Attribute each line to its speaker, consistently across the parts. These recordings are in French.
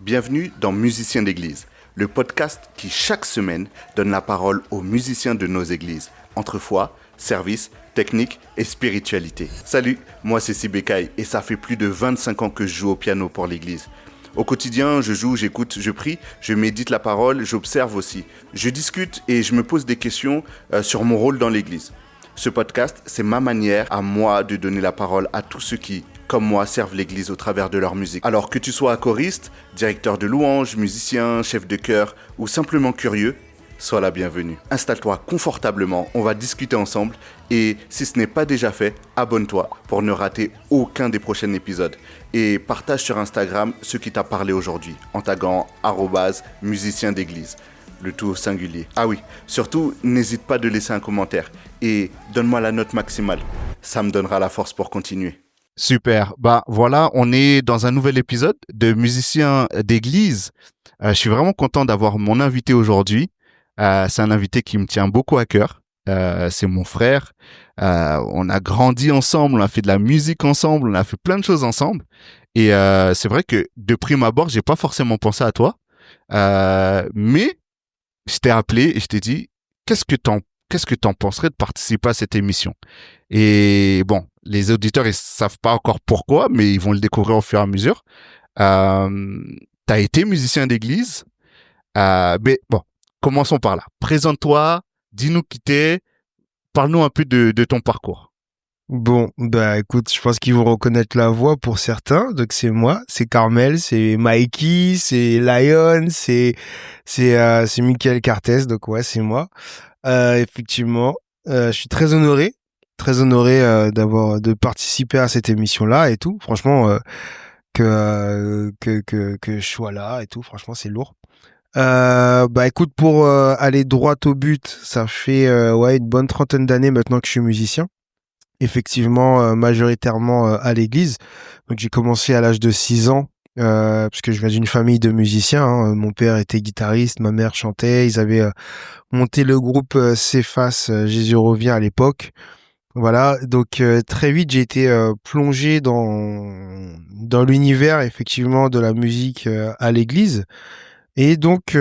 Speaker 1: Bienvenue dans Musiciens d'église, le podcast qui chaque semaine donne la parole aux musiciens de nos églises, entre foi, service, technique et spiritualité. Salut, moi c'est Sibécaï et ça fait plus de 25 ans que je joue au piano pour l'église. Au quotidien, je joue, j'écoute, je prie, je médite la parole, j'observe aussi. Je discute et je me pose des questions sur mon rôle dans l'église. Ce podcast, c'est ma manière à moi de donner la parole à tous ceux qui, comme moi, servent l'église au travers de leur musique. Alors que tu sois choriste, directeur de louange, musicien, chef de chœur ou simplement curieux, sois la bienvenue. Installe-toi confortablement, on va discuter ensemble et si ce n'est pas déjà fait, abonne-toi pour ne rater aucun des prochains épisodes. Et partage sur Instagram ce qui t'a parlé aujourd'hui en taguant @musicien d'église. Le tout au singulier. Ah oui, surtout, n'hésite pas de laisser un commentaire et donne-moi la note maximale. Ça me donnera la force pour continuer. Super. Bah voilà, on est dans un nouvel épisode de Musiciens d'église. Je suis vraiment content d'avoir mon invité aujourd'hui. C'est un invité qui me tient beaucoup à cœur. C'est mon frère. On a grandi ensemble, on a fait de la musique ensemble, on a fait plein de choses ensemble. Et c'est vrai que de prime abord, j'ai pas forcément pensé à toi. Mais je t'ai appelé et je t'ai dit, qu'est-ce que t'en penserais de participer à cette émission? Et bon, les auditeurs, ils savent pas encore pourquoi, mais ils vont le découvrir au fur et à mesure. T'as été musicien d'église. Mais bon, commençons par là. Présente-toi, dis-nous qui t'es, parle-nous un peu de ton parcours.
Speaker 2: Bon, bah écoute, je pense qu'ils vont reconnaître la voix pour certains. Donc c'est moi, c'est Carmel, c'est Mikey, c'est Lion, c'est Michael Cartes. Donc ouais, c'est moi. Effectivement, je suis très honoré de participer à cette émission-là et tout. Franchement, que je sois là et tout. Franchement, c'est lourd. Bah écoute, pour aller droit au but, ça fait une bonne trentaine d'années maintenant que je suis musicien. Effectivement, majoritairement à l'église. Donc j'ai commencé à l'âge de 6 ans, puisque je viens d'une famille de musiciens. Hein. Mon père était guitariste, ma mère chantait. Ils avaient monté le groupe Cephas, Jésus revient à l'époque. Voilà, donc très vite j'ai été plongé dans l'univers effectivement de la musique à l'église. Et donc,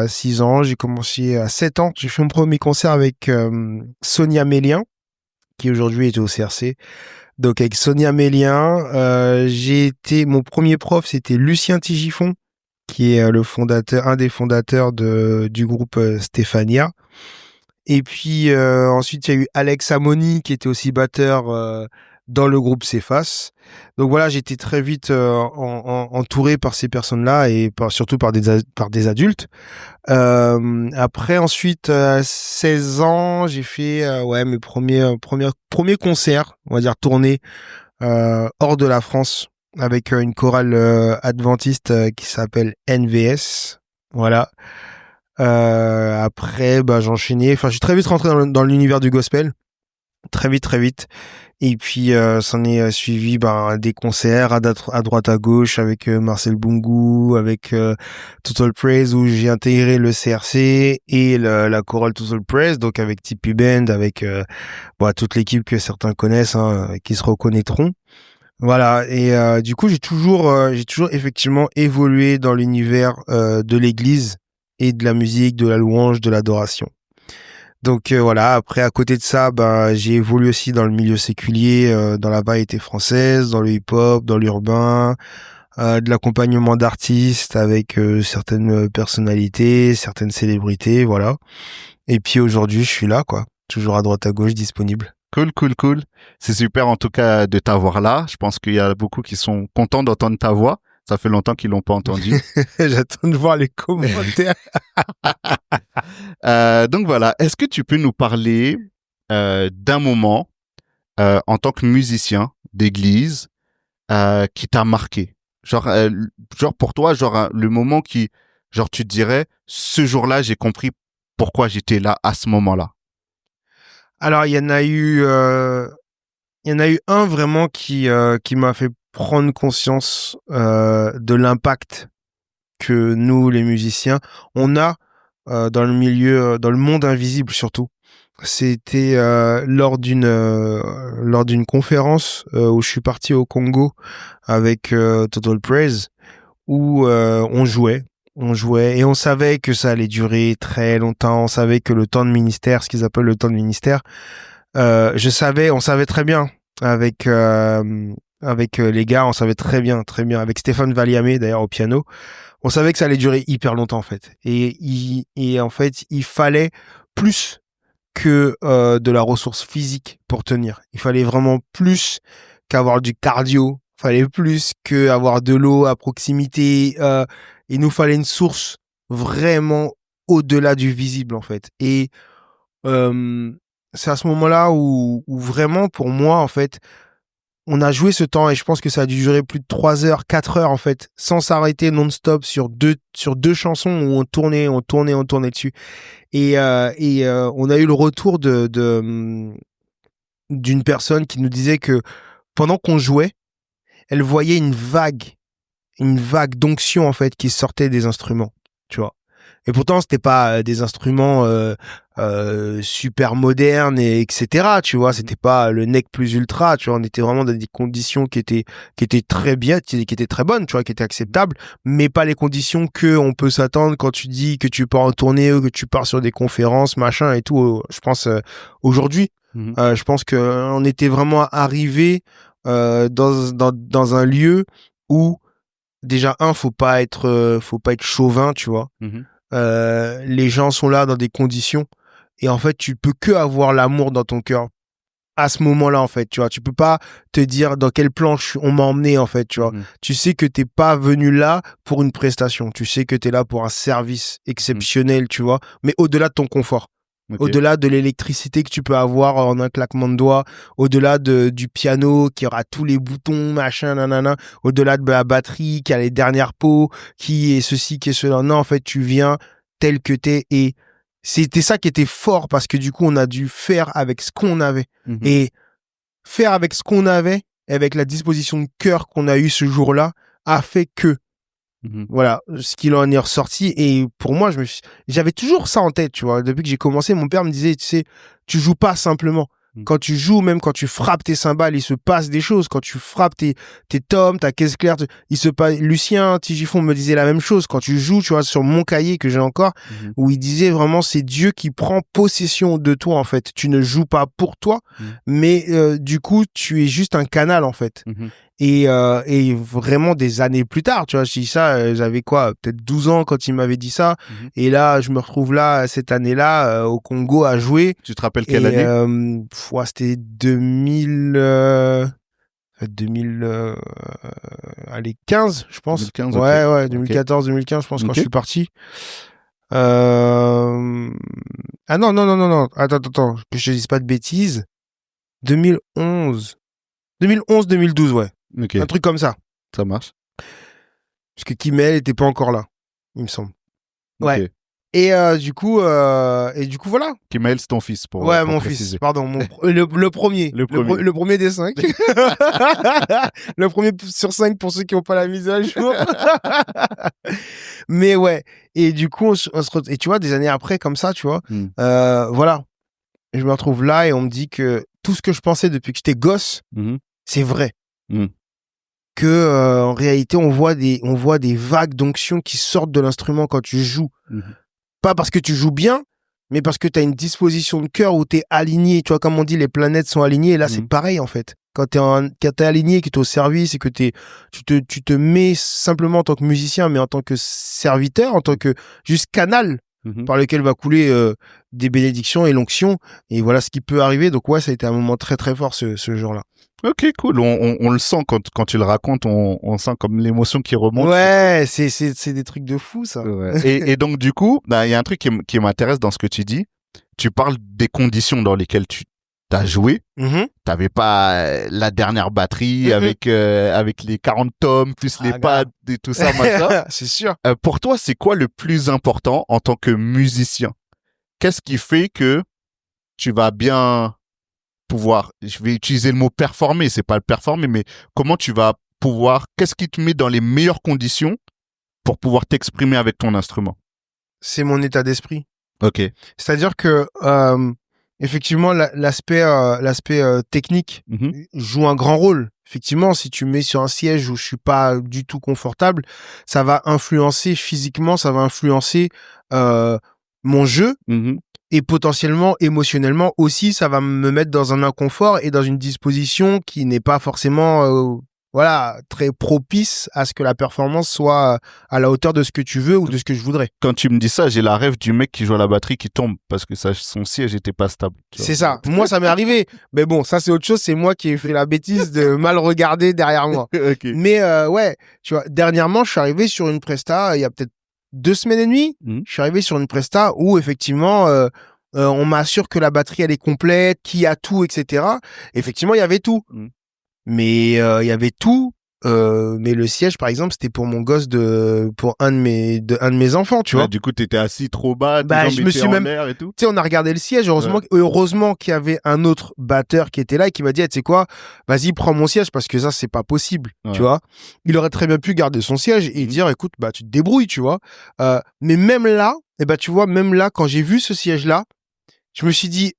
Speaker 2: 6 ans, j'ai commencé à 7 ans. J'ai fait mon premier concert avec Sonia Mélien, qui aujourd'hui est au CRC. Donc, avec Sonia Mélien, mon premier prof, c'était Lucien Tigifon, qui est un des fondateurs du groupe Stéphania. Et puis, ensuite, il y a eu Alex Amoni, qui était aussi batteur dans le groupe Cephas. Donc voilà, j'étais très vite entouré par ces personnes-là et surtout par des adultes. Après, ensuite, à 16 ans, j'ai fait mes premiers concerts, on va dire tournées hors de la France avec une chorale adventiste qui s'appelle NVS. Voilà. Après, j'enchaînais. Enfin, je suis très vite rentré dans l'univers du gospel. Très vite. Et puis, s'en est suivi des concerts à droite à gauche avec Marcel Bungu, avec Total Praise où j'ai intégré le CRC et la chorale Total Praise, donc avec Tipeee Band, avec toute l'équipe que certains connaissent, hein, qui se reconnaîtront. Voilà, et du coup, j'ai toujours effectivement évolué dans l'univers de l'église et de la musique, de la louange, de l'adoration. Donc voilà, après à côté de ça, j'ai évolué aussi dans le milieu séculier, dans la variété française, dans le hip-hop, dans l'urbain, de l'accompagnement d'artistes avec certaines personnalités, certaines célébrités, voilà. Et puis aujourd'hui, je suis là, quoi, toujours à droite à gauche, disponible.
Speaker 1: Cool. C'est super en tout cas de t'avoir là. Je pense qu'il y a beaucoup qui sont contents d'entendre ta voix. Ça fait longtemps qu'ils l'ont pas entendu.
Speaker 2: J'attends de voir les commentaires.
Speaker 1: Donc voilà, est-ce que tu peux nous parler d'un moment en tant que musicien d'église qui t'a marqué? Genre pour toi, le moment qui, genre tu te dirais, ce jour-là, j'ai compris pourquoi j'étais là à ce moment-là.
Speaker 2: Alors, il y en a eu un vraiment qui m'a fait prendre conscience de l'impact que nous, les musiciens, on a dans le milieu, dans le monde invisible surtout. C'était lors d'une conférence où je suis parti au Congo avec Total Praise, où on jouait. On jouait et on savait que ça allait durer très longtemps. On savait que le temps de ministère, ce qu'ils appellent le temps de ministère, on savait très bien avec les gars, on savait très bien, avec Stéphane Valiamé d'ailleurs au piano, on savait que ça allait durer hyper longtemps en fait. Et en fait, il fallait plus que de la ressource physique pour tenir. Il fallait vraiment plus qu'avoir du cardio. Il fallait plus qu'avoir de l'eau à proximité. Il nous fallait une source vraiment au-delà du visible en fait. Et c'est à ce moment-là où vraiment pour moi en fait, on a joué ce temps et je pense que ça a dû durer plus de 3 heures, 4 heures en fait, sans s'arrêter non-stop sur deux chansons où on tournait dessus. Et on a eu le retour d'une personne qui nous disait que pendant qu'on jouait, elle voyait une vague d'onction en fait qui sortait des instruments, tu vois. Et pourtant c'était pas des instruments super modernes et etc. Tu vois, c'était pas le nec plus ultra, tu vois. On était vraiment dans des conditions qui étaient très bien, qui étaient très bonnes, tu vois, qui étaient acceptables, mais pas les conditions que on peut s'attendre quand tu dis que tu pars en tournée ou que tu pars sur des conférences, machin et tout. Je pense aujourd'hui, je pense que on était vraiment arrivé dans un lieu où déjà faut pas être chauvin, tu vois. Les gens sont là dans des conditions et en fait tu peux que avoir l'amour dans ton cœur à ce moment-là en fait, tu vois. Tu peux pas te dire dans quelle planche on m'a emmené en fait, tu vois. Tu sais que t'es pas venu là pour une prestation, tu sais que t'es là pour un service exceptionnel, tu vois, mais au-delà de ton confort. Okay. Au-delà de l'électricité que tu peux avoir en un claquement de doigts, au-delà du piano qui aura tous les boutons, machin, nanana, au-delà de la batterie qui a les dernières pots, qui est ceci, qui est cela. Non, en fait, tu viens tel que t'es et c'était ça qui était fort parce que du coup, on a dû faire avec ce qu'on avait. Et faire avec ce qu'on avait, avec la disposition de cœur qu'on a eue ce jour-là, a fait que voilà, ce qu'il en est ressorti. Et pour moi, j'avais toujours ça en tête, tu vois. Depuis que j'ai commencé, mon père me disait, tu sais, tu joues pas simplement. Quand tu joues, même quand tu frappes tes cymbales, il se passe des choses. Quand tu frappes tes tomes, ta caisse claire, il se passe. Lucien Tigifon me disait la même chose. Quand tu joues, tu vois, sur mon cahier que j'ai encore, où il disait vraiment, c'est Dieu qui prend possession de toi, en fait. Tu ne joues pas pour toi, mais du coup, tu es juste un canal, en fait. Et vraiment des années plus tard, tu vois, je dis ça, j'avais quoi, peut-être 12 ans quand il m'avait dit ça. Et là, je me retrouve là, cette année-là, au Congo à jouer.
Speaker 1: Tu te rappelles quelle année?
Speaker 2: C'était 2000, allez, 15, je pense.
Speaker 1: 2015,
Speaker 2: ouais,
Speaker 1: okay.
Speaker 2: ouais, 2014, 2015, je pense, quand je suis parti. Ah non. Attends, que je te dise pas de bêtises. 2011, 2012, ouais.
Speaker 1: Okay.
Speaker 2: Un truc comme ça.
Speaker 1: Ça marche.
Speaker 2: Parce que Kimmel était pas encore là, il me semble. Ouais.
Speaker 1: Okay.
Speaker 2: Et du coup, voilà.
Speaker 1: Kimmel, c'est ton fils, pour
Speaker 2: mon
Speaker 1: préciser.
Speaker 2: Fils, pardon, le premier. Le premier des 5. Le premier sur 5 pour ceux qui n'ont pas la mise à jour. Mais ouais. Et du coup, et tu vois, des années après, comme ça, tu vois, voilà. Et je me retrouve là et on me dit que tout ce que je pensais depuis que j'étais gosse, c'est vrai. Que en réalité on voit des vagues d'onction qui sortent de l'instrument quand tu joues. Pas parce que tu joues bien, mais parce que tu as une disposition de cœur où tu es aligné. Tu vois, comme on dit, les planètes sont alignées. Et là, c'est pareil, en fait. Quand t'es aligné, que t'es au service et que tu te mets simplement en tant que musicien, mais en tant que serviteur, en tant que juste canal par lequel va couler des bénédictions et l'onction. Et voilà ce qui peut arriver. Donc ouais, ça a été un moment très très fort ce jour-là.
Speaker 1: Ok, cool. On le sent quand tu le racontes, on sent comme l'émotion qui remonte.
Speaker 2: Ouais, c'est des trucs de fou, ça.
Speaker 1: Ouais. Et donc, du coup, y a un truc qui m'intéresse dans ce que tu dis. Tu parles des conditions dans lesquelles tu as joué. T'avais pas la dernière batterie avec les 40 tomes, plus les pads et tout ça, machin.
Speaker 2: C'est sûr.
Speaker 1: Pour toi, c'est quoi le plus important en tant que musicien? Qu'est-ce qui fait que tu vas bien pouvoir, je vais utiliser le mot performer, c'est pas le performer, mais comment tu vas pouvoir, qu'est-ce qui te met dans les meilleures conditions pour pouvoir t'exprimer avec ton instrument?
Speaker 2: C'est mon état d'esprit.
Speaker 1: Ok.
Speaker 2: C'est-à-dire que effectivement l'aspect technique joue un grand rôle. effectivement, si tu me mets sur un siège où je suis pas du tout confortable, ça va influencer physiquement, ça va influencer mon jeu et potentiellement émotionnellement aussi, ça va me mettre dans un inconfort et dans une disposition qui n'est pas forcément très propice à ce que la performance soit à la hauteur de ce que tu veux ou de ce que je voudrais.
Speaker 1: Quand tu me dis ça, j'ai la rêve du mec qui joue à la batterie qui tombe parce que son siège était pas stable.
Speaker 2: C'est ça. Moi, ça m'est arrivé. Mais bon, ça, c'est autre chose. C'est moi qui ai fait la bêtise de mal regarder derrière moi.
Speaker 1: Okay.
Speaker 2: Mais ouais, tu vois, dernièrement, je suis arrivé sur une presta, il y a peut-être 2 semaines et demie. Je suis arrivé sur une presta où, effectivement, on m'assure que la batterie, elle est complète, qu'il y a tout, etc. Effectivement, il y avait tout. Mais il y avait tout. Mais le siège, par exemple, c'était pour mon gosse pour un de mes enfants, tu vois.
Speaker 1: Du coup, t'étais assis trop bas,
Speaker 2: je me suis même,
Speaker 1: et tout.
Speaker 2: Tu sais, on a regardé le siège. Heureusement qu'il y avait un autre batteur qui était là et qui m'a dit, tu sais quoi, vas-y, prends mon siège parce que ça, c'est pas possible, tu vois. Il aurait très bien pu garder son siège et dire, écoute, tu te débrouilles, tu vois. Mais même là, tu vois, même là, quand j'ai vu ce siège-là, je me suis dit,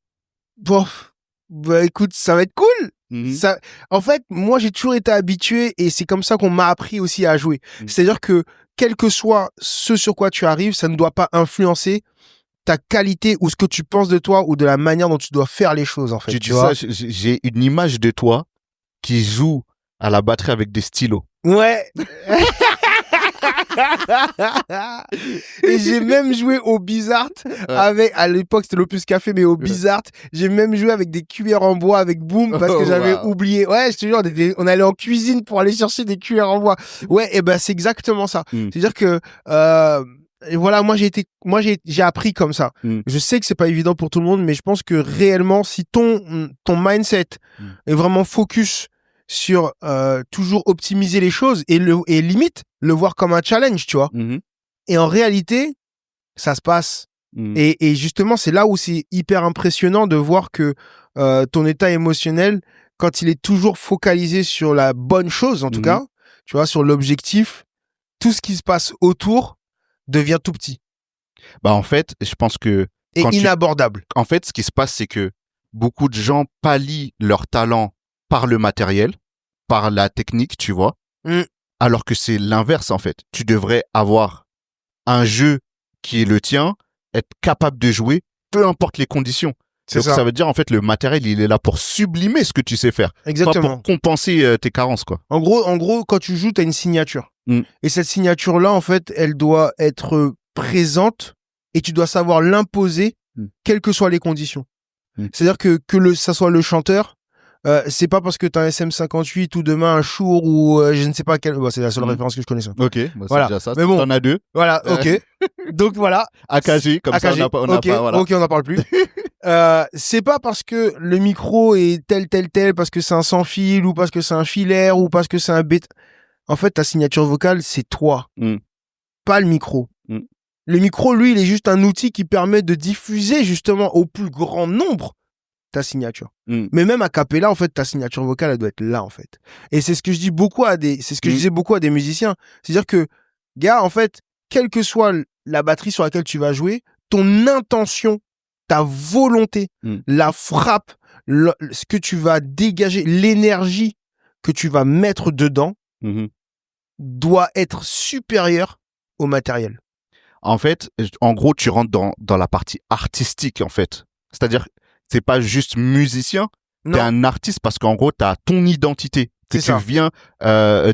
Speaker 2: écoute, ça va être cool. Ça, en fait, moi, j'ai toujours été habitué et c'est comme ça qu'on m'a appris aussi à jouer. C'est-à-dire que, quel que soit ce sur quoi tu arrives, ça ne doit pas influencer ta qualité ou ce que tu penses de toi ou de la manière dont tu dois faire les choses, en fait.
Speaker 1: Tu vois, j'ai une image de toi qui joue à la batterie avec des stylos.
Speaker 2: Ouais. Et j'ai même joué au Bizart à l'époque c'était l'Opus Café, mais au Bizart, j'ai même joué avec des cuillères en bois avec Boom parce que j'avais oublié. Ouais, je te jure, on allait en cuisine pour aller chercher des cuillères en bois. Ouais, et c'est exactement ça. C'est-à-dire que et voilà, moi j'ai appris comme ça. Je sais que c'est pas évident pour tout le monde, mais je pense que réellement, si ton mindset est vraiment focus sur toujours optimiser les choses et limite le voir comme un challenge, tu vois. Et en réalité, ça se passe. Et justement, c'est là où c'est hyper impressionnant de voir que ton état émotionnel, quand il est toujours focalisé sur la bonne chose, en tout cas, tu vois, sur l'objectif, tout ce qui se passe autour devient tout petit.
Speaker 1: En fait, je pense que...
Speaker 2: Et inabordable.
Speaker 1: En fait, ce qui se passe, c'est que beaucoup de gens pallient leur talent par le matériel, par la technique, tu vois. Alors que c'est l'inverse, en fait. Tu devrais avoir un jeu qui est le tien, être capable de jouer, peu importe les conditions. Donc ça veut dire, en fait, le matériel, il est là pour sublimer ce que tu sais faire.
Speaker 2: Exactement.
Speaker 1: Pas pour compenser tes carences, quoi.
Speaker 2: En gros, quand tu joues, t'as une signature. Et cette signature-là, en fait, elle doit être présente et tu dois savoir l'imposer, quelles que soient les conditions. C'est-à-dire que ça soit le chanteur, c'est pas parce que t'as un SM58 ou demain un Shure ou je ne sais pas quel. C'est la seule référence que je connais, ça.
Speaker 1: Ok,
Speaker 2: voilà.
Speaker 1: C'est déjà ça.
Speaker 2: Mais bon,
Speaker 1: t'en as 2.
Speaker 2: Voilà, ok. Donc voilà.
Speaker 1: AKG, comme ça, on n'a pas. Voilà.
Speaker 2: Ok, on n'en parle plus. C'est pas parce que le micro est tel, parce que c'est un sans fil ou parce que c'est un filaire ou parce que c'est un bêta. En fait, ta signature vocale, c'est toi, pas le micro. Le micro, lui, il est juste un outil qui permet de diffuser justement au plus grand nombre ta signature. Mais même a cappella, en fait, ta signature vocale, elle doit être là, en fait. Et c'est ce que je dis beaucoup je disais beaucoup à des musiciens. C'est-à-dire que, gars, en fait, quelle que soit la batterie sur laquelle tu vas jouer, ton intention, ta volonté, la frappe, ce que tu vas dégager, l'énergie que tu vas mettre dedans, doit être supérieure au matériel.
Speaker 1: En fait, en gros, tu rentres dans la partie artistique, en fait. C'est-à-dire, c'est pas juste musicien, t'es un artiste parce qu'en gros, t'as ton identité que tu viens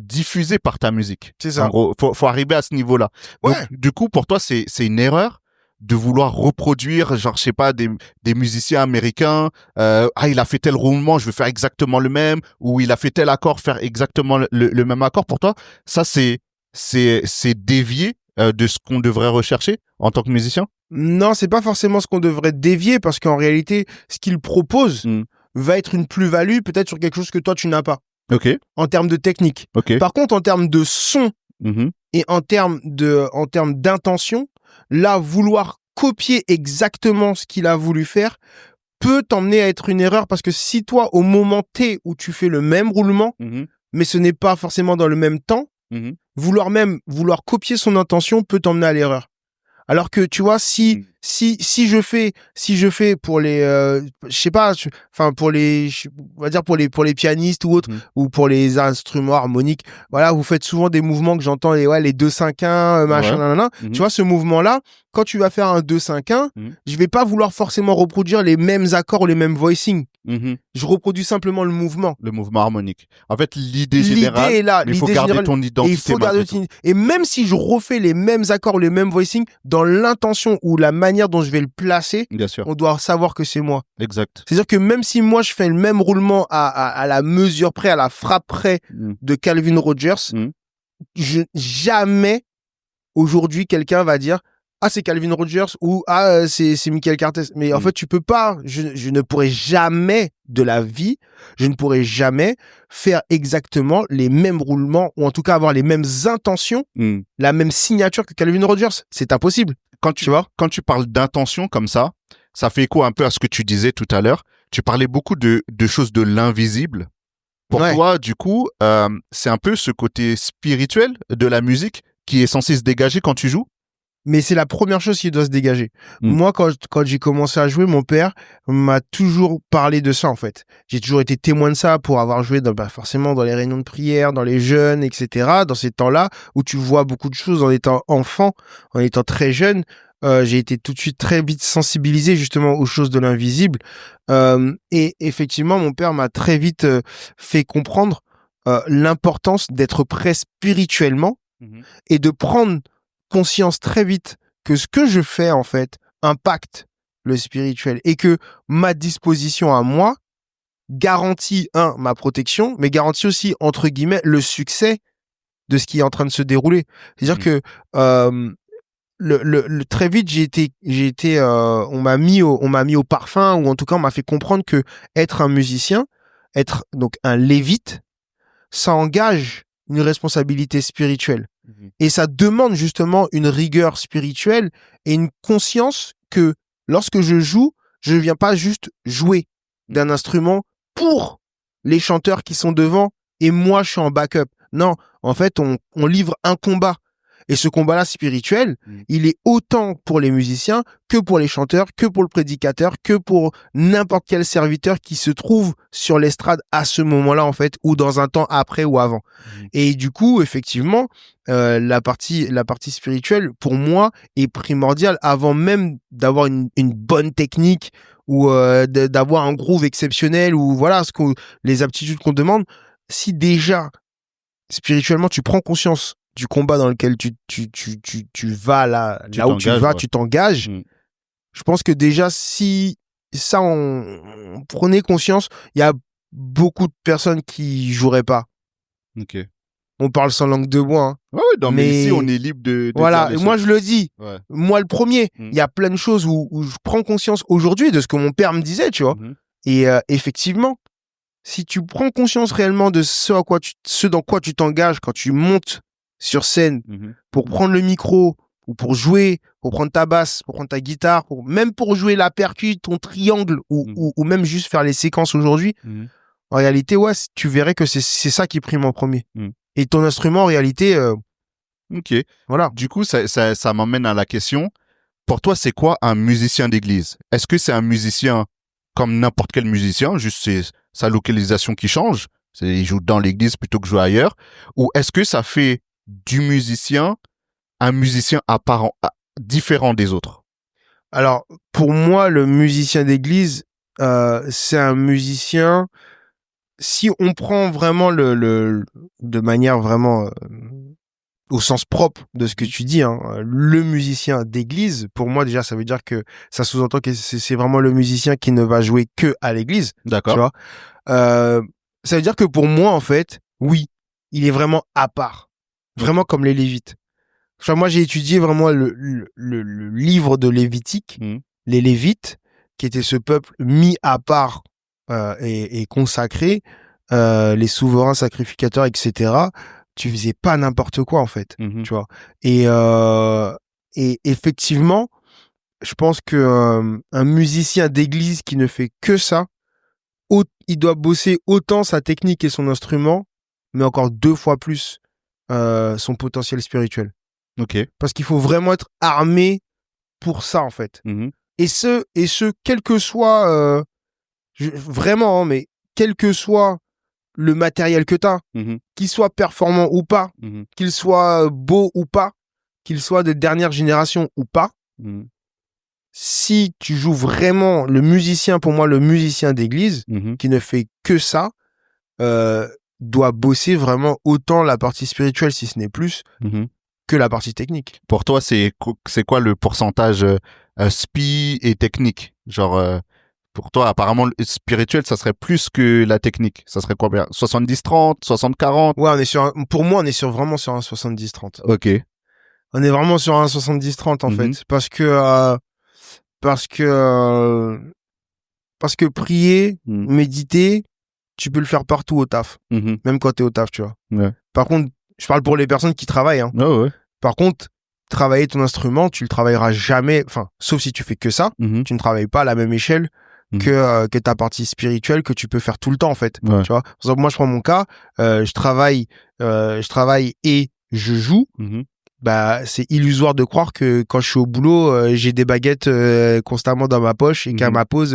Speaker 1: diffuser par ta musique.
Speaker 2: C'est ça.
Speaker 1: En gros, faut arriver à ce niveau-là. Donc, du coup, pour toi, c'est une erreur de vouloir reproduire, genre, je sais pas, des musiciens américains. Il a fait tel roulement, je veux faire exactement le même. Ou il a fait tel accord, faire exactement le même accord. Pour toi, ça, c'est dévié de ce qu'on devrait rechercher en tant que musicien?
Speaker 2: Non, c'est pas forcément ce qu'on devrait dévier parce qu'en réalité, ce qu'il propose va être une plus-value peut-être sur quelque chose que toi, tu n'as pas.
Speaker 1: Ok.
Speaker 2: En termes de technique.
Speaker 1: Ok.
Speaker 2: Par contre, en termes de son et en termes d'intention, là, vouloir copier exactement ce qu'il a voulu faire peut t'emmener à être une erreur parce que si toi, au moment T où tu fais le même roulement, mais ce n'est pas forcément dans le même temps, vouloir copier son intention peut t'emmener à l'erreur. Alors que, tu vois, si si je fais pour les je sais pas, enfin pour les on va dire pour les pianistes ou autres, ou pour les instruments harmoniques, voilà, vous faites souvent des mouvements que j'entends, les 2-5-1 machin, nanana. Tu vois, ce mouvement là, quand tu vas faire un 2-5-1, je vais pas vouloir forcément reproduire les mêmes accords ou les mêmes voicings. Je reproduis simplement le mouvement.
Speaker 1: Le mouvement harmonique. En fait, l'idée générale,
Speaker 2: est là,
Speaker 1: il faut garder ton identité.
Speaker 2: Et il faut garder et même si je refais les mêmes accords, les mêmes voicings, dans l'intention ou la manière dont je vais le placer,
Speaker 1: bien sûr,
Speaker 2: on doit savoir que c'est moi.
Speaker 1: Exact.
Speaker 2: C'est-à-dire que même si moi je fais le même roulement à la mesure près, à la frappe près de Calvin Rogers, jamais aujourd'hui quelqu'un va dire ah c'est Calvin Rogers ou ah c'est Michael Cartes. Mais en fait tu peux pas, je ne pourrai jamais de la vie, je ne pourrai jamais faire exactement les mêmes roulements ou en tout cas avoir les mêmes intentions, la même signature que Calvin Rogers. C'est impossible.
Speaker 1: Quand tu parles d'intention comme ça fait écho un peu à ce que tu disais tout à l'heure. Tu parlais beaucoup de choses de l'invisible. Pour toi, du coup, c'est un peu ce côté spirituel de la musique qui est censé se dégager quand tu joues.
Speaker 2: Mais c'est la première chose qui doit se dégager. Moi, quand j'ai commencé à jouer, mon père m'a toujours parlé de ça, en fait. J'ai toujours été témoin de ça pour avoir joué forcément dans les réunions de prière, dans les jeunes, etc. Dans ces temps-là où tu vois beaucoup de choses en étant enfant, en étant très jeune. J'ai été tout de suite très vite sensibilisé justement aux choses de l'invisible. Et effectivement, mon père m'a très vite fait comprendre l'importance d'être prêt spirituellement et de prendre conscience très vite que ce que je fais en fait impacte le spirituel et que ma disposition à moi garantit ma protection, mais garantit aussi entre guillemets le succès de ce qui est en train de se dérouler. C'est-à-dire que très vite j'ai été on m'a mis au parfum, ou en tout cas on m'a fait comprendre que être un musicien, être donc un lévite, ça engage une responsabilité spirituelle. Et ça demande justement une rigueur spirituelle et une conscience que lorsque je joue, je ne viens pas juste jouer d'un instrument pour les chanteurs qui sont devant et moi je suis en backup. Non, en fait, on livre un combat. Et ce combat-là spirituel, il est autant pour les musiciens que pour les chanteurs, que pour le prédicateur, que pour n'importe quel serviteur qui se trouve sur l'estrade à ce moment-là, en fait, ou dans un temps après ou avant. Et du coup, effectivement, la partie spirituelle, pour moi, est primordiale avant même d'avoir une bonne technique ou d'avoir un groove exceptionnel ou voilà les aptitudes qu'on demande. Si déjà, spirituellement, tu prends conscience du combat dans lequel tu vas là où tu vas, tu t'engages. Je pense que déjà, si ça, on prenait conscience, il y a beaucoup de personnes qui joueraient pas.
Speaker 1: Ok.
Speaker 2: On parle sans langue de bois. Hein.
Speaker 1: Ouais, mais ici, on est libre de
Speaker 2: voilà,
Speaker 1: dire les
Speaker 2: moi
Speaker 1: choses.
Speaker 2: je le dis. Ouais. Moi le premier. Il y a plein de choses où je prends conscience aujourd'hui de ce que mon père me disait, tu vois. Et effectivement, si tu prends conscience réellement de ce dans quoi tu t'engages quand tu montes sur scène pour prendre le micro ou pour jouer, pour prendre ta basse, pour prendre ta guitare, même pour jouer la percu, ton triangle ou même juste faire les séquences aujourd'hui, en réalité, ouais, tu verrais que c'est ça qui prime en premier. Et ton instrument, en réalité...
Speaker 1: Ok.
Speaker 2: Voilà.
Speaker 1: Du coup, ça m'emmène à la question. Pour toi, c'est quoi un musicien d'église? Est-ce que c'est un musicien comme n'importe quel musicien, juste c'est sa localisation qui change, il joue dans l'église plutôt que jouer ailleurs, ou est-ce que ça fait du musicien un musicien apparent, différent des autres?
Speaker 2: Alors, pour moi, le musicien d'église, c'est un musicien, si on prend vraiment de manière vraiment au sens propre de ce que tu dis, hein, le musicien d'église, pour moi déjà, ça veut dire que ça sous-entend que c'est vraiment le musicien qui ne va jouer que à l'église.
Speaker 1: D'accord.
Speaker 2: Tu vois, ça veut dire que pour moi, en fait, oui, il est vraiment à part, vraiment comme les Lévites. Enfin, moi, j'ai étudié vraiment le livre de Lévitique, les Lévites, qui était ce peuple mis à part et consacré, les souverains sacrificateurs, etc. Tu faisais pas n'importe quoi en fait, tu vois. Et effectivement, je pense que un musicien d'église qui ne fait que ça, il doit bosser autant sa technique et son instrument, mais encore 2 fois plus son potentiel spirituel.
Speaker 1: Ok.
Speaker 2: Parce qu'il faut vraiment être armé pour ça, en fait.
Speaker 1: Mhm.
Speaker 2: Et quel que soit, vraiment, hein, mais quel que soit le matériel que t'as,
Speaker 1: Mhm.
Speaker 2: qu'il soit performant ou pas,
Speaker 1: Mhm.
Speaker 2: qu'il soit beau ou pas, qu'il soit de dernière génération ou pas,
Speaker 1: Mhm.
Speaker 2: si tu joues vraiment le musicien, pour moi, le musicien d'église,
Speaker 1: Mhm.
Speaker 2: qui ne fait que ça, doit bosser vraiment autant la partie spirituelle, si ce n'est plus,
Speaker 1: Mhm.
Speaker 2: que la partie technique.
Speaker 1: Pour toi, c'est quoi le pourcentage spi et technique? Genre, pour toi, apparemment, le spirituel, ça serait plus que la technique. Ça serait combien? 70-30, 60-40?
Speaker 2: Ouais, pour moi, on est vraiment sur un 70-30.
Speaker 1: Ok.
Speaker 2: On est vraiment sur un 70-30, en
Speaker 1: Mhm.
Speaker 2: fait. Parce que prier,
Speaker 1: Mhm.
Speaker 2: méditer, tu peux le faire partout au taf.
Speaker 1: Mhm.
Speaker 2: Même quand t'es au taf, tu vois.
Speaker 1: Ouais.
Speaker 2: Par contre, je parle pour les personnes qui travaillent, hein.
Speaker 1: Oh, ouais.
Speaker 2: Par contre, travailler ton instrument, tu le travailleras jamais, enfin, sauf si tu fais que ça,
Speaker 1: Mhm.
Speaker 2: tu ne travailles pas à la même échelle
Speaker 1: Mhm.
Speaker 2: que ta partie spirituelle que tu peux faire tout le temps, en fait.
Speaker 1: Ouais.
Speaker 2: Tu vois. Par exemple, moi, je prends mon cas, je travaille et je joue.
Speaker 1: Mhm.
Speaker 2: Bah, c'est illusoire de croire que quand je suis au boulot, j'ai des baguettes constamment dans ma poche et qu'à
Speaker 1: Mhm.
Speaker 2: ma pause,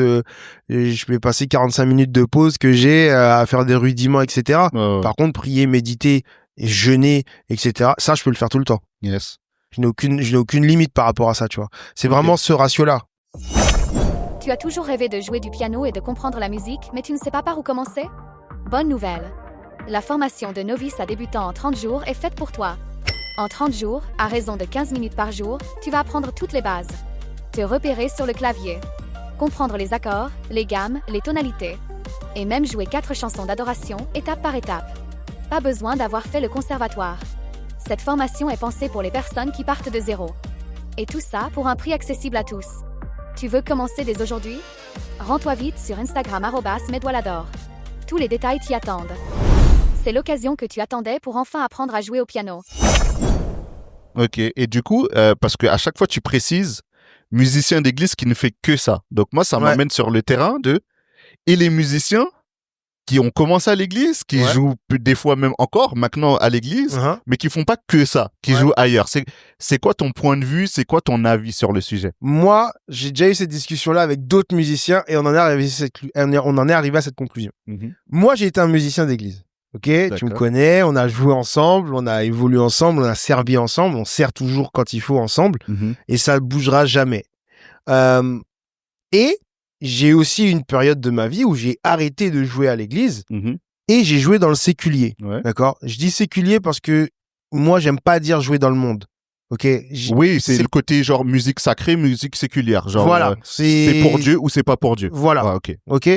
Speaker 2: je vais passer 45 minutes de pause que j'ai à faire des rudiments, etc.
Speaker 1: Ouais, ouais.
Speaker 2: Par contre, prier, méditer, jeûner, etc., ça, je peux le faire tout le temps.
Speaker 1: Yes.
Speaker 2: Je n'ai aucune limite par rapport à ça, tu vois. C'est
Speaker 1: Ok.
Speaker 2: vraiment ce ratio-là.
Speaker 3: Tu as toujours rêvé de jouer du piano et de comprendre la musique, mais tu ne sais pas par où commencer? Bonne nouvelle! La formation de novice à débutant en 30 jours est faite pour toi. En 30 jours, à raison de 15 minutes par jour, tu vas apprendre toutes les bases. Te repérer sur le clavier. Comprendre les accords, les gammes, les tonalités. Et même jouer 4 chansons d'adoration, étape par étape. Pas besoin d'avoir fait le conservatoire. Cette formation est pensée pour les personnes qui partent de zéro. Et tout ça pour un prix accessible à tous. Tu veux commencer dès aujourd'hui? Rends-toi vite sur Instagram @medwalador. Tous les détails t'y attendent. C'est l'occasion que tu attendais pour enfin apprendre à jouer au piano.
Speaker 1: Ok. Et du coup, parce que à chaque fois, tu précises musicien d'église qui ne fait que ça. Donc moi, ça
Speaker 2: Ouais.
Speaker 1: m'amène sur le terrain et les musiciens qui ont commencé à l'église, qui
Speaker 2: Ouais.
Speaker 1: jouent des fois même encore maintenant à l'église,
Speaker 2: Uh-huh.
Speaker 1: mais qui font pas que ça, qui
Speaker 2: Ouais.
Speaker 1: jouent ailleurs. C'est quoi ton point de vue? C'est quoi ton avis sur le sujet?
Speaker 2: Moi, j'ai déjà eu cette discussion-là avec d'autres musiciens et on en est arrivé à cette conclusion. Moi, j'ai été un musicien d'église. Ok, tu me
Speaker 1: D'accord.
Speaker 2: connais, on a joué ensemble, on a évolué ensemble, on a servi ensemble, on sert toujours quand il faut ensemble et ça bougera jamais. Et j'ai aussi une période de ma vie où j'ai arrêté de jouer à l'église et j'ai joué dans le séculier.
Speaker 1: Ouais.
Speaker 2: D'accord? Je dis séculier parce que moi, j'aime pas dire jouer dans le monde. Ok?
Speaker 1: Oui, c'est le côté genre musique sacrée, musique séculière. Genre,
Speaker 2: voilà.
Speaker 1: c'est pour Dieu ou c'est pas pour Dieu.
Speaker 2: Voilà.
Speaker 1: Ah, ok.
Speaker 2: Ok?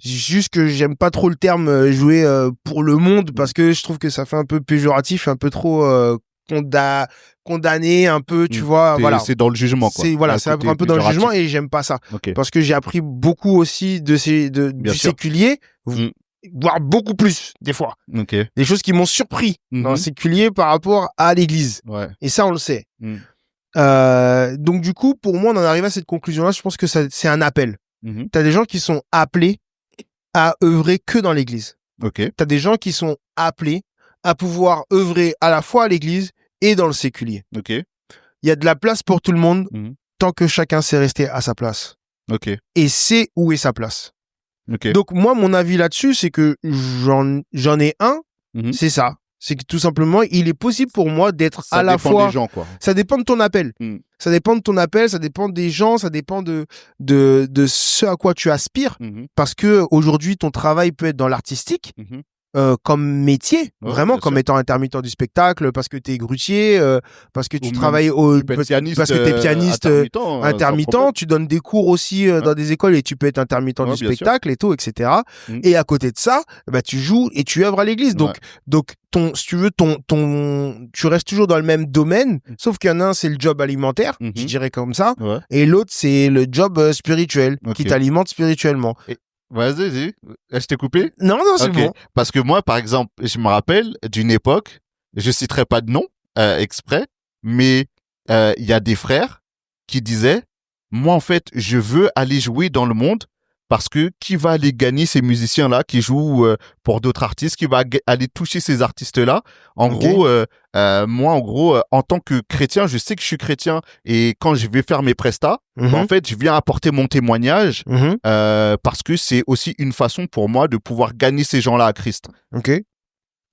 Speaker 2: Juste que j'aime pas trop le terme jouer pour le monde parce que je trouve que ça fait un peu péjoratif, un peu trop condamné, un peu, tu vois. Voilà.
Speaker 1: C'est dans le jugement, quoi.
Speaker 2: C'est un peu dans le jugement et j'aime pas ça.
Speaker 1: Ok.
Speaker 2: Parce que j'ai appris beaucoup aussi
Speaker 1: Bien
Speaker 2: du
Speaker 1: sûr.
Speaker 2: séculier,
Speaker 1: Mm.
Speaker 2: voire beaucoup plus, des fois.
Speaker 1: Ok.
Speaker 2: Des choses qui m'ont surpris dans le séculier par rapport à l'église.
Speaker 1: Ouais.
Speaker 2: Et ça, on le sait.
Speaker 1: Mm.
Speaker 2: Donc, du coup, pour moi, on en arrive à cette conclusion-là. Je pense que c'est un appel.
Speaker 1: Mhm.
Speaker 2: T'as des gens qui sont appelés à œuvrer que dans l'église.
Speaker 1: Ok.
Speaker 2: T'as des gens qui sont appelés à pouvoir œuvrer à la fois à l'église et dans le séculier.
Speaker 1: Ok.
Speaker 2: Il y a de la place pour tout le monde
Speaker 1: Mhm.
Speaker 2: tant que chacun sait rester à sa place.
Speaker 1: Ok.
Speaker 2: Et sait où est sa place.
Speaker 1: Ok.
Speaker 2: Donc, moi, mon avis là-dessus, c'est que j'en ai un,
Speaker 1: Mhm.
Speaker 2: c'est ça. C'est que tout simplement, il est possible pour moi d'être
Speaker 1: Ça
Speaker 2: à la
Speaker 1: dépend
Speaker 2: fois...
Speaker 1: des gens, quoi.
Speaker 2: Ça dépend de ton appel.
Speaker 1: Mm.
Speaker 2: Ça dépend de ton appel, ça dépend des gens, ça dépend de ce à quoi tu aspires.
Speaker 1: Mhm.
Speaker 2: Parce que aujourd'hui, ton travail peut être dans l'artistique,
Speaker 1: Mhm.
Speaker 2: comme métier,
Speaker 1: Ouais,
Speaker 2: vraiment,
Speaker 1: bien
Speaker 2: comme
Speaker 1: sûr.
Speaker 2: étant intermittent du spectacle, parce que tu es grutier, parce que tu
Speaker 1: Ou
Speaker 2: travailles
Speaker 1: Tu peux être pianiste,
Speaker 2: parce que tu es pianiste
Speaker 1: sans
Speaker 2: intermittent,
Speaker 1: problème.
Speaker 2: tu donnes des cours aussi dans des écoles et tu peux être intermittent
Speaker 1: Ouais,
Speaker 2: du
Speaker 1: bien sûr.
Speaker 2: spectacle et tout, etc.
Speaker 1: Mm.
Speaker 2: Et à côté de ça, bah, tu joues et tu œuvres à l'église. Donc si tu veux, tu restes toujours dans le même domaine, sauf qu'il y en a un, c'est le job alimentaire,
Speaker 1: Mhm.
Speaker 2: je dirais comme ça,
Speaker 1: Ouais.
Speaker 2: et l'autre, c'est le job spirituel, qui
Speaker 1: Ok.
Speaker 2: t'alimente spirituellement.
Speaker 1: Vas-y. Je t'ai coupé?
Speaker 2: Non, c'est
Speaker 1: Ok.
Speaker 2: bon.
Speaker 1: Parce que moi, par exemple, je me rappelle d'une époque, je citerai pas de nom exprès, mais il y a des frères qui disaient, moi, en fait, je veux aller jouer dans le monde parce que qui va aller gagner ces musiciens-là qui jouent pour d'autres artistes, qui va aller toucher ces artistes-là. En gros, moi, en gros, en tant que chrétien, je sais que je suis chrétien et quand je vais faire mes prestats, en fait, je viens apporter mon témoignage parce que c'est aussi une façon pour moi de pouvoir gagner ces gens-là à Christ.
Speaker 2: Ok.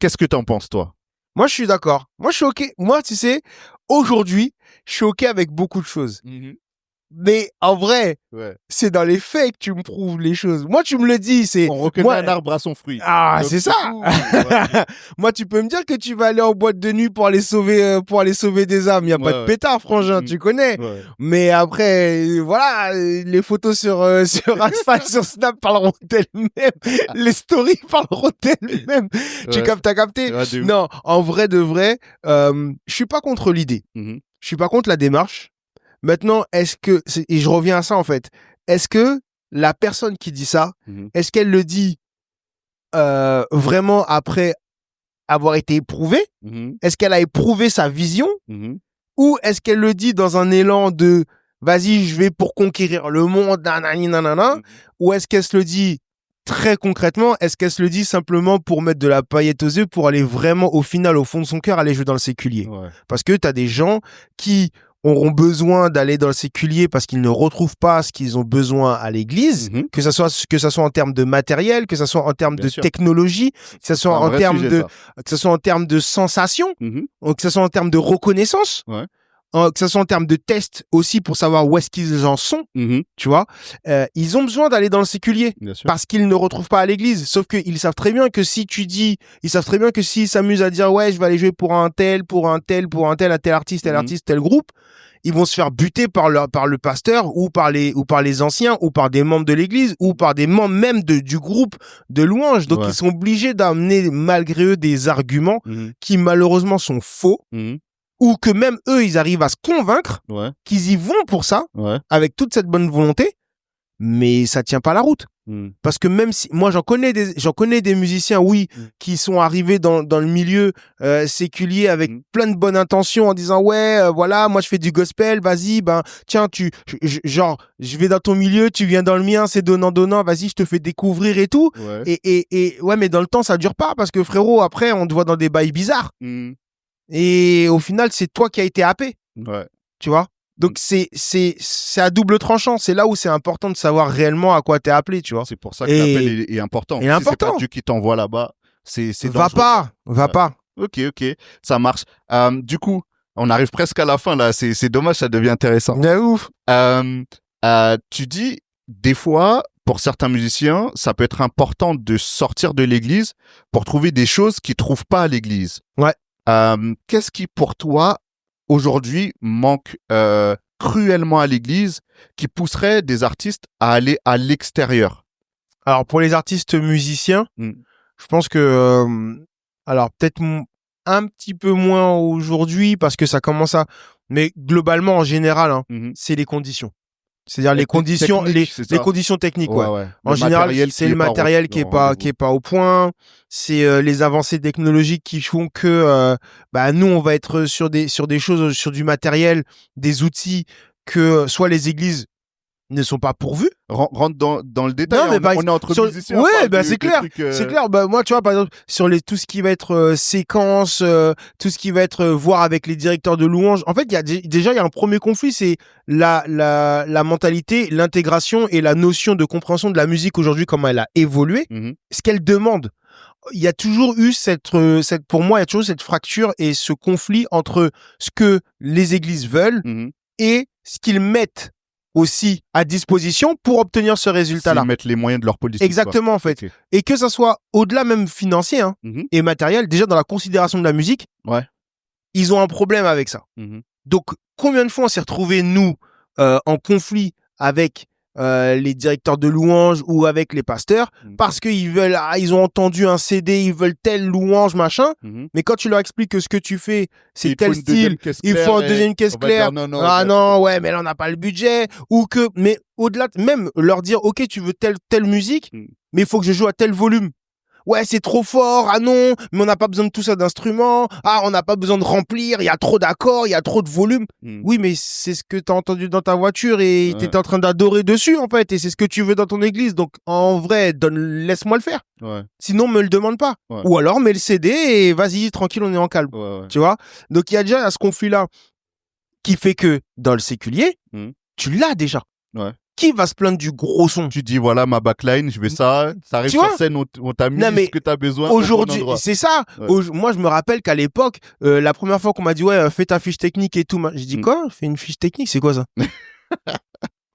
Speaker 1: Qu'est-ce que t'en penses, toi?
Speaker 2: Moi, je suis d'accord. Moi, je suis OK. Moi, tu sais, aujourd'hui, je suis OK avec beaucoup de choses. Mais en vrai, c'est dans les faits que tu me prouves les choses. Moi, tu me le dis, c'est...
Speaker 1: On reconnaît un arbre à son fruit.
Speaker 2: Ah,
Speaker 1: donc,
Speaker 2: c'est ça. Moi, tu peux me dire que tu vas aller en boîte de nuit pour aller sauver des âmes. Il n'y a pas de pétard, frangin, tu connais. Mais après, voilà, les photos sur Insta, sur Snap parleront d'elles-mêmes. Les stories parleront d'elles-mêmes. T'as capté? Non, en vrai de vrai, je suis pas contre l'idée. Je suis pas contre la démarche. Maintenant, et je reviens à ça en fait, est-ce que la personne qui dit ça, est-ce qu'elle le dit vraiment après avoir été éprouvée? Est-ce qu'elle a éprouvé sa vision? Ou est-ce qu'elle le dit dans un élan de vas-y, je vais pour conquérir le monde, nanani, nanana? Ou est-ce qu'elle se le dit très concrètement? Est-ce qu'elle se le dit simplement pour mettre de la paillette aux yeux, pour aller vraiment au final, au fond de son cœur, aller jouer dans le séculier? Parce que t'as des gens qui auront besoin d'aller dans le séculier parce qu'ils ne retrouvent pas ce qu'ils ont besoin à l'église, que ça soit en termes de matériel, que ça soit en termes de technologie, que ça soit en termes que ça soit en termes de sensation, que ça soit en termes de reconnaissance, que ça soit en termes de tests aussi pour savoir où est-ce qu'ils en sont, tu vois. Ils ont besoin d'aller dans le séculier parce qu'ils ne retrouvent pas à l'église. Sauf qu'ils savent très bien que ils savent très bien que s'ils s'amusent à dire ouais, je vais aller jouer pour un tel, un tel artiste, tel groupe, ils vont se faire buter par le pasteur ou par les anciens ou par des membres de l'église ou par des membres même du groupe de louanges. Donc ils sont obligés d'amener malgré eux des arguments qui malheureusement sont faux. Ou que même eux, ils arrivent à se convaincre qu'ils y vont pour ça, avec toute cette bonne volonté, mais ça tient pas la route. Parce que même si moi j'en connais des musiciens, qui sont arrivés dans le milieu séculier avec plein de bonnes intentions en disant voilà, moi je fais du gospel, vas-y, tiens, je vais dans ton milieu, tu viens dans le mien, c'est donnant, vas-y, je te fais découvrir et tout. Et mais dans le temps ça dure pas parce que frérot, après on te voit dans des bails bizarres. Et au final, c'est toi qui as été happé. Tu vois? Donc, c'est à double tranchant. C'est là où c'est important de savoir réellement à quoi t'es appelé, tu vois.
Speaker 1: C'est pour ça que l'appel est important.
Speaker 2: Et important.
Speaker 1: C'est pas Dieu qui t'envoie là-bas, c'est
Speaker 2: Va pas.
Speaker 1: Ok, ça marche. Du coup, on arrive presque à la fin, là. C'est dommage, ça devient intéressant.
Speaker 2: Mais ouf.
Speaker 1: Tu dis, des fois, pour certains musiciens, ça peut être important de sortir de l'église pour trouver des choses qu'ils trouvent pas à l'église. Qu'est-ce qui, pour toi, aujourd'hui, manque cruellement à l'église, qui pousserait des artistes à aller à l'extérieur?
Speaker 2: Alors, pour les artistes musiciens, je pense que... alors, peut-être un petit peu moins aujourd'hui, parce que ça commence à... Mais globalement, en général, c'est les conditions. C'est-à-dire les conditions techniques, En général, c'est le matériel qui est pas au point. C'est les avancées technologiques qui font que nous on va être sur des choses, sur du matériel, des outils que soit les églises ne sont pas pourvus.
Speaker 1: Rentre dans le détail.
Speaker 2: Non,
Speaker 1: on est entre musiciens.
Speaker 2: C'est clair. C'est clair. Moi, tu vois, par exemple, sur tout ce qui va être séquence, tout ce qui va être voir avec les directeurs de louanges. En fait, il y a un premier conflit, c'est la mentalité, l'intégration et la notion de compréhension de la musique aujourd'hui, comment elle a évolué, ce qu'elle demande. Il y a toujours eu pour moi, il y a toujours cette fracture et ce conflit entre ce que les églises veulent et ce qu'ils mettent aussi à disposition pour obtenir ce résultat-là.
Speaker 1: Ils mettent les moyens de leur politique.
Speaker 2: Exactement, en fait. Et que ça soit au-delà même financier et matériel, déjà dans la considération de la musique, ils ont un problème avec ça. Donc, combien de fois on s'est retrouvés, nous, en conflit avec les directeurs de louanges ou avec les pasteurs parce qu'ils veulent, ils ont entendu un CD, ils veulent telle louange, machin. Mais quand tu leur expliques que ce que tu fais, c'est tel style, il faut une deuxième caisse claire. Mais là, on n'a pas le budget. Mais au-delà, même leur dire, OK, tu veux telle musique, mais il faut que je joue à tel volume. ouais, c'est trop fort, ah non, mais on n'a pas besoin de tout ça d'instruments, ah, on n'a pas besoin de remplir, il y a trop d'accords, il y a trop de volume. Oui, mais c'est ce que t'as entendu dans ta voiture et t'étais en train d'adorer dessus, en fait, et c'est ce que tu veux dans ton église. Donc, en vrai, laisse-moi le faire.
Speaker 1: Ouais.
Speaker 2: Sinon, me le demande pas.
Speaker 1: Ouais.
Speaker 2: Ou alors, mets le CD et vas-y, tranquille, on est en calme.
Speaker 1: Ouais.
Speaker 2: Tu vois? Donc, il y a déjà ce conflit-là qui fait que dans le séculier, tu l'as déjà.
Speaker 1: Ouais.
Speaker 2: Qui va se plaindre du gros son?
Speaker 1: Tu dis, voilà ma backline, je veux ça. Ça arrive
Speaker 2: Tu
Speaker 1: sur
Speaker 2: vois
Speaker 1: scène, on t'a mis ce que t'as besoin.
Speaker 2: Aujourd'hui,
Speaker 1: au bon endroit.
Speaker 2: c'est ça.
Speaker 1: Ouais.
Speaker 2: Moi, je me rappelle qu'à l'époque, la première fois qu'on m'a dit, ouais, fais ta fiche technique et tout, j'ai dit, quoi? Fais une fiche technique, c'est quoi ça?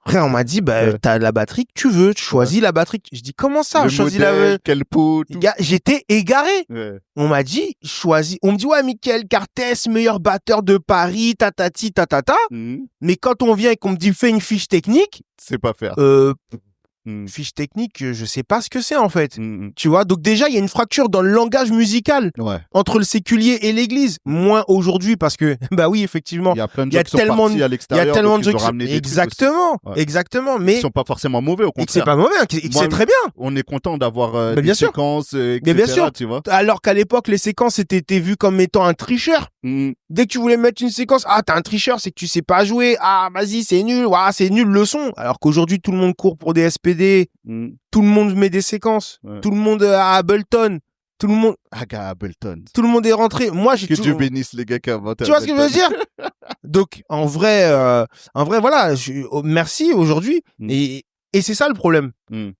Speaker 2: Après, on m'a dit, t'as la batterie que tu veux, tu choisis la batterie. Je dis, comment ça?
Speaker 1: Le
Speaker 2: Choisis
Speaker 1: modèle, quel pot, tout.
Speaker 2: J'étais égaré.
Speaker 1: Ouais.
Speaker 2: On m'a dit, choisis. On me dit, ouais, Michael Cartès, meilleur batteur de Paris, tatati, tatata. Mais quand on vient et qu'on me dit, fais une fiche technique.
Speaker 1: C'est pas faire.
Speaker 2: Fiche technique, je sais pas ce que c'est en fait. Tu vois, donc déjà il y a une fracture dans le langage musical entre le séculier et l'église. Moins aujourd'hui parce que bah oui effectivement.
Speaker 1: Il y a plein de gens qui sont partis à l'extérieur.
Speaker 2: Il y a tellement de gens
Speaker 1: exactement,
Speaker 2: mais
Speaker 1: ils sont pas forcément mauvais au contraire.
Speaker 2: C'est pas mauvais, c'est très bien.
Speaker 1: On est content d'avoir des séquences, etc.
Speaker 2: Mais bien sûr.
Speaker 1: Tu vois.
Speaker 2: Alors qu'à l'époque les séquences étaient vues comme étant un tricheur. Dès que tu voulais mettre une séquence, ah t'es un tricheur, c'est que tu sais pas jouer. Ah vas-y c'est nul, c'est nul le son. Alors qu'aujourd'hui tout le monde court pour des SPD. Tout le monde met des séquences. Tout le monde à Ableton. Tout le monde.
Speaker 1: Ableton.
Speaker 2: Tout le monde est rentré. Moi, j'ai
Speaker 1: que Dieu bénisse les gars qui ont inventé.
Speaker 2: Tu vois ce que je veux dire? Donc, en vrai, voilà. Merci aujourd'hui. Et c'est ça le problème.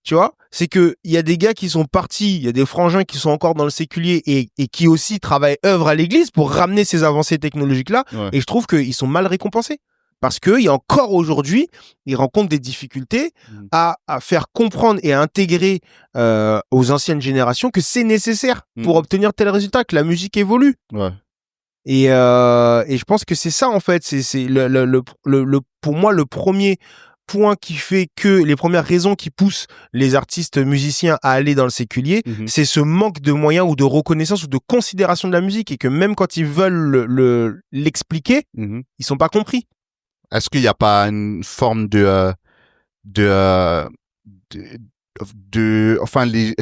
Speaker 2: Tu vois? C'est que il y a des gars qui sont partis. Il y a des frangins qui sont encore dans le séculier et qui aussi œuvrent à l'église pour ramener ces avancées technologiques-là. Ouais. Et je trouve qu'ils sont mal récompensés. Parce qu'il y a encore aujourd'hui, ils rencontrent des difficultés à faire comprendre et à intégrer aux anciennes générations que c'est nécessaire pour obtenir tel résultat, que la musique évolue.
Speaker 1: Ouais.
Speaker 2: Et je pense que c'est ça en fait, c'est pour moi le premier point qui fait que les premières raisons qui poussent les artistes musiciens à aller dans le séculier, c'est ce manque de moyens ou de reconnaissance ou de considération de la musique et que même quand ils veullen l'expliquer, ils sont pas compris.
Speaker 1: Est-ce qu'il n'y a pas une forme est-ce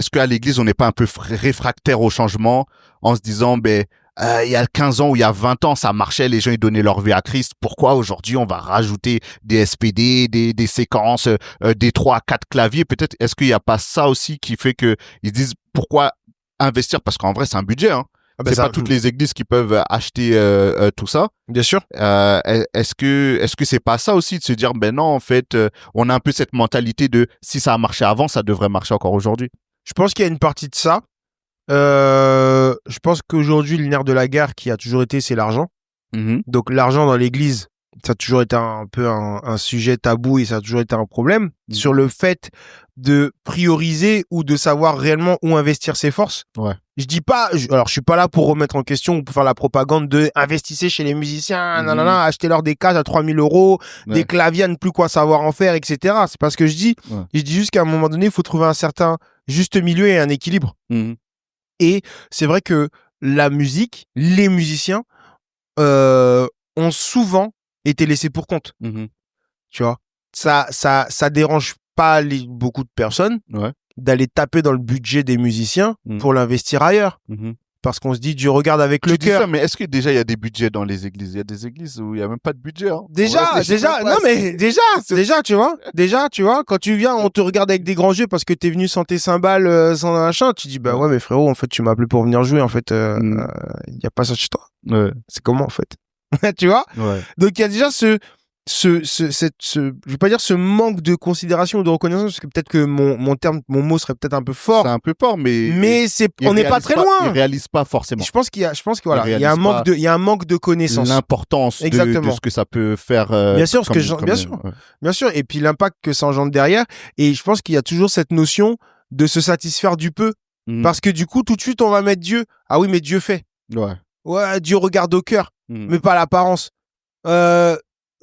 Speaker 1: qu'à l'église, on n'est pas un peu réfractaire au changement en se disant, il y a 15 ans ou il y a 20 ans, ça marchait, les gens ils donnaient leur vie à Christ. Pourquoi aujourd'hui on va rajouter des SPD, des séquences, des 3 à 4 claviers? Peut-être, est-ce qu'il n'y a pas ça aussi qui fait que ils disent pourquoi investir? Parce qu'en vrai, c'est un budget, hein. C'est pas toutes les églises qui peuvent acheter tout ça.
Speaker 2: Bien sûr.
Speaker 1: Est-ce que c'est pas ça aussi de se dire non en fait on a un peu cette mentalité de si ça a marché avant ça devrait marcher encore aujourd'hui.
Speaker 2: Je pense qu'il y a une partie de ça. Je pense qu'aujourd'hui le nerf de la guerre qui a toujours été c'est l'argent. Donc l'argent dans l'église ça a toujours été un peu un sujet tabou et ça a toujours été un problème sur le fait de prioriser ou de savoir réellement où investir ses forces.
Speaker 1: Ouais.
Speaker 2: Je dis pas, alors je suis pas là pour remettre en question ou pour faire la propagande de investissez chez les musiciens, achetez-leur des cases à 3 000 €, des claviers à ne plus quoi savoir en faire, etc. C'est pas ce que je dis. Je dis juste qu'à un moment donné, il faut trouver un certain juste milieu et un équilibre. Et c'est vrai que la musique, les musiciens, ont souvent été laissés pour compte. Tu vois, ça dérange pas beaucoup de personnes d'aller taper dans le budget des musiciens pour l'investir ailleurs. Parce qu'on se dit, Dieu regarde avec le cœur.
Speaker 1: Mais est-ce que déjà il y a des budgets dans les églises? Il y a des églises où il y a même pas de budget. Hein.
Speaker 2: Déjà, tu vois, quand tu viens, on te regarde avec des grands yeux parce que t'es venu sans tes cymbales, sans machin. Tu dis, ouais, mais frérot, en fait, tu m'as appelé pour venir jouer. En fait, il y a pas ça chez toi.
Speaker 1: Ouais.
Speaker 2: C'est comment, en fait? Tu vois?
Speaker 1: Ouais.
Speaker 2: Donc, il y a déjà je vais pas dire ce manque de considération ou de reconnaissance parce que peut-être que mon mot serait peut-être un peu fort.
Speaker 1: C'est un peu fort, mais
Speaker 2: on n'est pas très loin.
Speaker 1: Ils réalisent pas forcément.
Speaker 2: Je pense que voilà, il y a un manque de connaissance.
Speaker 1: L'importance de ce que ça peut faire.
Speaker 2: Bien sûr. Et puis l'impact que ça engendre derrière. Et je pense qu'il y a toujours cette notion de se satisfaire du peu. Parce que du coup, tout de suite, on va mettre Dieu. Ah oui, mais Dieu fait.
Speaker 1: Ouais.
Speaker 2: Ouais, Dieu regarde au cœur, mais pas à l'apparence.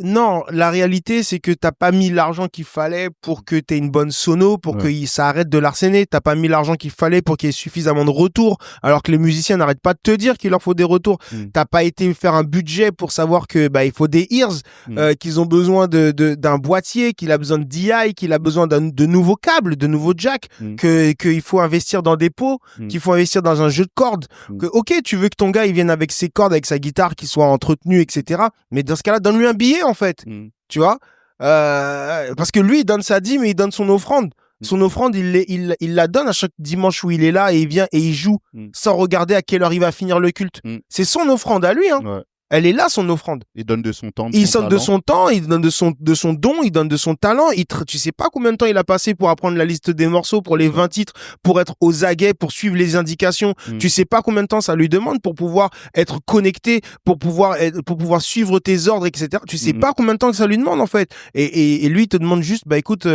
Speaker 2: Non, la réalité, c'est que t'as pas mis l'argent qu'il fallait pour que t'aies une bonne sono, pour que ça arrête de l'arsener. T'as pas mis l'argent qu'il fallait pour qu'il y ait suffisamment de retours, alors que les musiciens n'arrêtent pas de te dire qu'il leur faut des retours. T'as pas été faire un budget pour savoir que il faut des ears, qu'ils ont besoin d'un boîtier, qu'il a besoin de DI, qu'il a besoin de nouveaux câbles, de nouveaux jacks, qu'il faut investir dans des pots, qu'il faut investir dans un jeu de cordes. Que ok, tu veux que ton gars il vienne avec ses cordes, avec sa guitare, qu'il soit entretenu, etc. Mais dans ce cas-là, donne-lui un billet en fait, tu vois, parce que lui il donne sa dîme, mais il donne son offrande. Son offrande, il la donne à chaque dimanche où il est là et il vient et il joue sans regarder à quelle heure il va finir le culte. C'est son offrande à lui, hein. Ouais. Elle est là, son offrande.
Speaker 1: Il donne de son temps,
Speaker 2: il donne de son temps, il donne de son don, il donne de son talent. Tu sais pas combien de temps il a passé pour apprendre la liste des morceaux, pour les 20 titres, pour être aux aguets, pour suivre les indications. Tu sais pas combien de temps ça lui demande pour pouvoir être connecté, pour pouvoir suivre tes ordres, etc. Tu sais pas combien de temps que ça lui demande, en fait. Et lui, il te demande juste, écoute,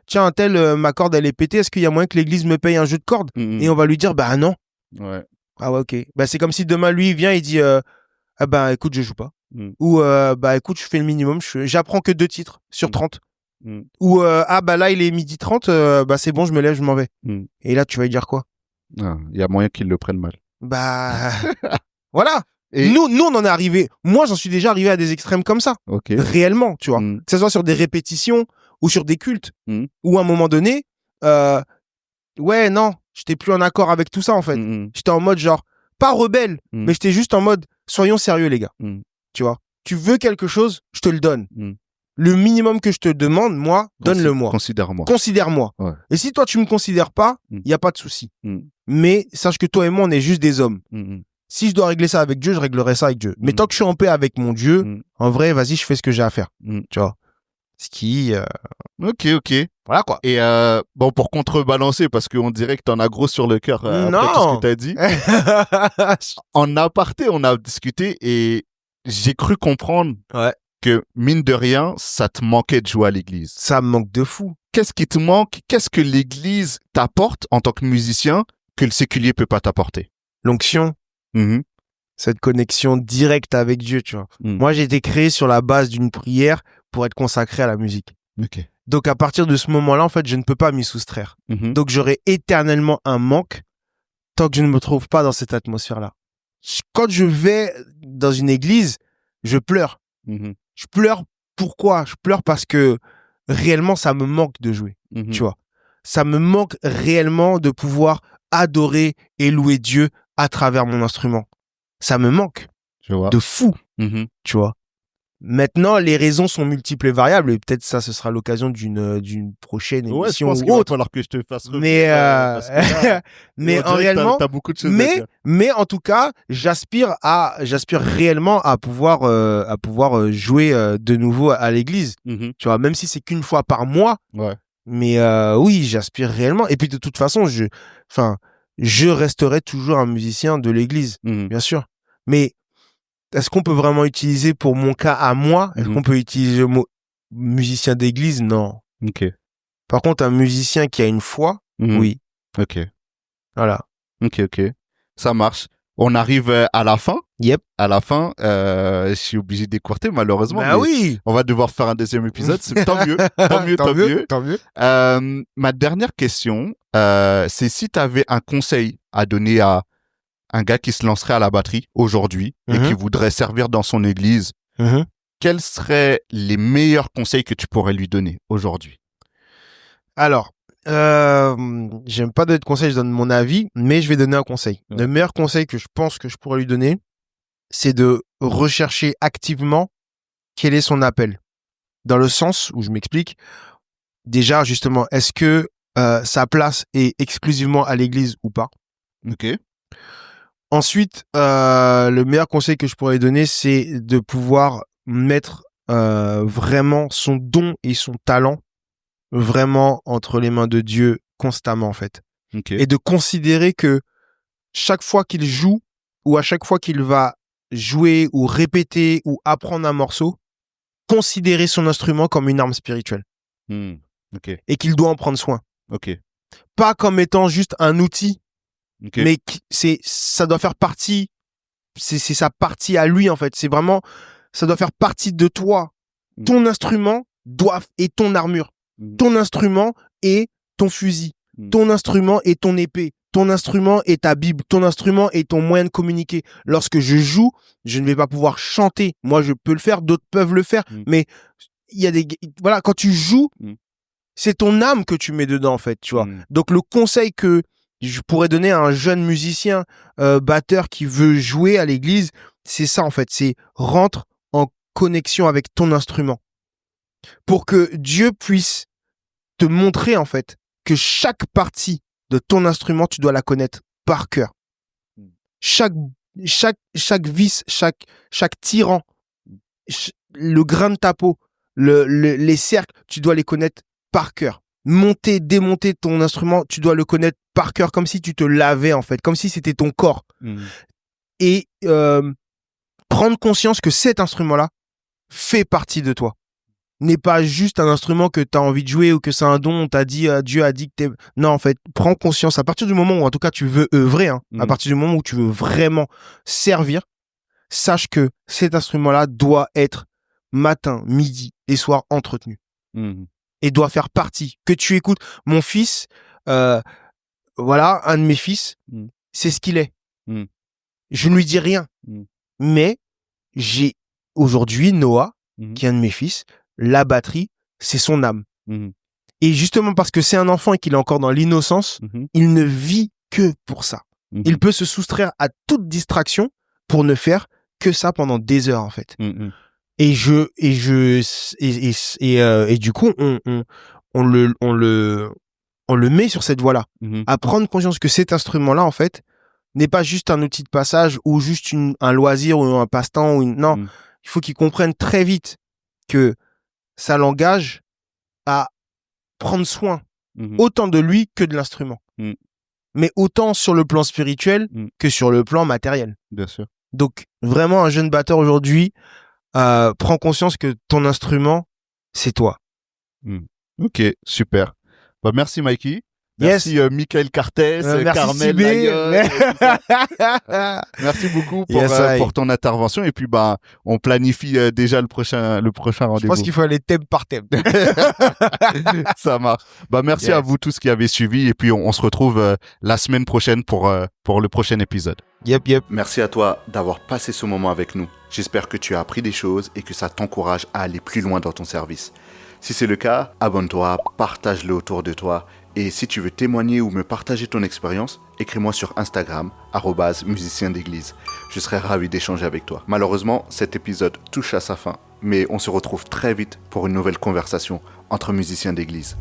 Speaker 2: tiens, un tel, ma corde, elle est pétée, est-ce qu'il y a moyen que l'église me paye un jeu de cordes? Et on va lui dire, non.
Speaker 1: Ouais.
Speaker 2: Ah ouais, ok. C'est comme si demain, lui, il vient, il dit, écoute, je joue pas. Ou écoute, je fais le minimum, j'apprends que 2 titres sur 30. Ou là il est 12h30, c'est bon, je me lève, je m'en vais. Et là tu vas lui dire quoi?
Speaker 1: Il y a moyen qu'il le prenne mal.
Speaker 2: Voilà. Et nous on en est arrivé. Moi j'en suis déjà arrivé à des extrêmes comme ça.
Speaker 1: Okay.
Speaker 2: Réellement, tu vois. Que ce soit sur des répétitions ou sur des cultes. Ou à un moment donné, ouais non, j'étais plus en accord avec tout ça en fait. J'étais en mode genre pas rebelle, mais j'étais juste en mode soyons sérieux les gars. Tu vois, tu veux quelque chose, je te le donne. Le minimum que je te demande, moi, donne-le-moi. Considère-moi. Ouais. Et si toi tu me considères pas, y a pas de souci. Mais sache que toi et moi on est juste des hommes. Si je dois régler ça avec Dieu, je réglerai ça avec Dieu. Mais tant que je suis en paix avec mon Dieu, en vrai, vas-y, je fais ce que j'ai à faire. Tu vois. Ce qui
Speaker 1: Ok.
Speaker 2: Voilà quoi.
Speaker 1: Et pour contrebalancer, parce qu'on dirait que t'en as gros sur le cœur après tout ce que t'as dit. En aparté, on a discuté et j'ai cru comprendre que, mine de rien, ça te manquait de jouer à l'église.
Speaker 2: Ça me manque de fou.
Speaker 1: Qu'est-ce qui te manque? Qu'est-ce que l'église t'apporte en tant que musicien que le séculier peut pas t'apporter?
Speaker 2: L'onction. Cette connexion directe avec Dieu, tu vois. Moi, j'ai été créé sur la base d'une prière pour être consacré à la musique.
Speaker 1: Ok.
Speaker 2: Donc, à partir de ce moment-là, en fait, je ne peux pas m'y soustraire. Donc, j'aurai éternellement un manque tant que je ne me trouve pas dans cette atmosphère-là. Quand je vais dans une église, je pleure. Je pleure pourquoi? Je pleure parce que réellement, ça me manque de jouer. Tu vois. Ça me manque réellement de pouvoir adorer et louer Dieu à travers mon instrument. Ça me manque.
Speaker 1: Je vois.
Speaker 2: De fou. Tu vois. Maintenant, les raisons sont multiples et variables, et peut-être ça, ce sera l'occasion d'une prochaine émission.
Speaker 1: Ouais, je pense qu'il va falloir que je te fasse
Speaker 2: revenir. Mais en réellement,
Speaker 1: t'as beaucoup de choses à dire.
Speaker 2: Mais en tout cas, j'aspire réellement à pouvoir jouer de nouveau à l'église. Tu vois, même si c'est qu'une fois par mois.
Speaker 1: Ouais.
Speaker 2: Mais oui, j'aspire réellement. Et puis de toute façon, je resterai toujours un musicien de l'église, bien sûr. Mais est-ce qu'on peut vraiment utiliser pour mon cas à moi? Est-ce qu'on peut utiliser le mot musicien d'église? Non.
Speaker 1: Ok.
Speaker 2: Par contre, un musicien qui a une foi, oui.
Speaker 1: Ok.
Speaker 2: Voilà.
Speaker 1: Ok. Ça marche. On arrive à la fin.
Speaker 2: Yep.
Speaker 1: À la fin, je suis obligé d'écourter malheureusement.
Speaker 2: Bah oui.
Speaker 1: On va devoir faire un deuxième épisode. Tant mieux. Tant mieux. Ma dernière question, c'est si tu avais un conseil à donner à un gars qui se lancerait à la batterie aujourd'hui et qui voudrait servir dans son église, quels seraient les meilleurs conseils que tu pourrais lui donner aujourd'hui?
Speaker 2: Alors, j'aime pas donner de conseils, je donne mon avis, mais je vais donner un conseil. Le meilleur conseil que je pense que je pourrais lui donner, c'est de rechercher activement quel est son appel. Dans le sens où je m'explique, déjà justement, est-ce que sa place est exclusivement à l'église ou pas?
Speaker 1: Ok.
Speaker 2: Ensuite, le meilleur conseil que je pourrais donner, c'est de pouvoir mettre vraiment son don et son talent vraiment entre les mains de Dieu constamment, en fait.
Speaker 1: Okay.
Speaker 2: Et de considérer que chaque fois qu'il joue ou à chaque fois qu'il va jouer ou répéter ou apprendre un morceau, considérer son instrument comme une arme spirituelle.
Speaker 1: Okay.
Speaker 2: Et qu'il doit en prendre soin.
Speaker 1: Okay.
Speaker 2: Pas comme étant juste un outil.
Speaker 1: Okay.
Speaker 2: Mais ça doit faire partie, c'est sa partie à lui en fait. C'est vraiment, ça doit faire partie de toi. Ton instrument est ton armure. Ton instrument est ton fusil. Ton instrument est ton épée. Ton instrument est ta Bible. Ton instrument est ton moyen de communiquer. Lorsque je joue, je ne vais pas pouvoir chanter. Moi, je peux le faire, d'autres peuvent le faire. Mais il y a voilà, quand tu joues, c'est ton âme que tu mets dedans, en fait, tu vois. Donc, le conseil que je pourrais donner à un jeune musicien, batteur qui veut jouer à l'église, c'est ça, en fait. C'est rentre en connexion avec ton instrument. Pour que Dieu puisse te montrer, en fait, que chaque partie de ton instrument, tu dois la connaître par cœur. Chaque vis, chaque tirant, le grain de ta peau, les cercles, tu dois les connaître par cœur. Monter, démonter ton instrument, tu dois le connaître par cœur, comme si tu te lavais, en fait, comme si c'était ton corps. Et prendre conscience que cet instrument-là fait partie de toi. N'est pas juste un instrument que tu as envie de jouer ou que c'est un don, Dieu a dit que t'es... Non, en fait, prends conscience. À partir du moment où, en tout cas, tu veux œuvrer, à partir du moment où tu veux vraiment servir, sache que cet instrument-là doit être matin, midi et soir entretenu. Et doit faire partie. Que tu écoutes. Mon fils, voilà, un de mes fils, c'est ce qu'il est. Je ne lui dis rien. Mais j'ai aujourd'hui Noah, qui est un de mes fils, la batterie, c'est son âme. Et justement parce que c'est un enfant et qu'il est encore dans l'innocence, il ne vit que pour ça. Il peut se soustraire à toute distraction pour ne faire que ça pendant des heures, en fait. Et du coup, on le met sur cette voie-là. À prendre conscience que cet instrument-là, en fait, n'est pas juste un outil de passage ou juste un loisir ou un passe-temps. Non, il faut qu'il comprenne très vite que ça l'engage à prendre soin autant de lui que de l'instrument. Mais autant sur le plan spirituel que sur le plan matériel.
Speaker 1: Bien sûr. Donc,
Speaker 2: vraiment, un jeune batteur aujourd'hui prend conscience que ton instrument, c'est toi.
Speaker 1: Ok, super. Bah, merci, Mikey. Merci, Michael Cartes, Carmel, Layon, merci beaucoup pour ton intervention. Et puis, bah, on planifie déjà le prochain rendez-vous.
Speaker 2: Je pense qu'il faut aller thème par thème.
Speaker 1: Ça marche. Bah, merci à vous tous qui avez suivi. Et puis, on se retrouve la semaine prochaine pour le prochain épisode.
Speaker 2: Yep.
Speaker 1: Merci à toi d'avoir passé ce moment avec nous. J'espère que tu as appris des choses et que ça t'encourage à aller plus loin dans ton service. Si c'est le cas, abonne-toi, partage-le autour de toi. Et si tu veux témoigner ou me partager ton expérience, écris-moi sur Instagram, @musicien d'église. Je serai ravi d'échanger avec toi. Malheureusement, cet épisode touche à sa fin, mais on se retrouve très vite pour une nouvelle conversation entre musiciens d'église.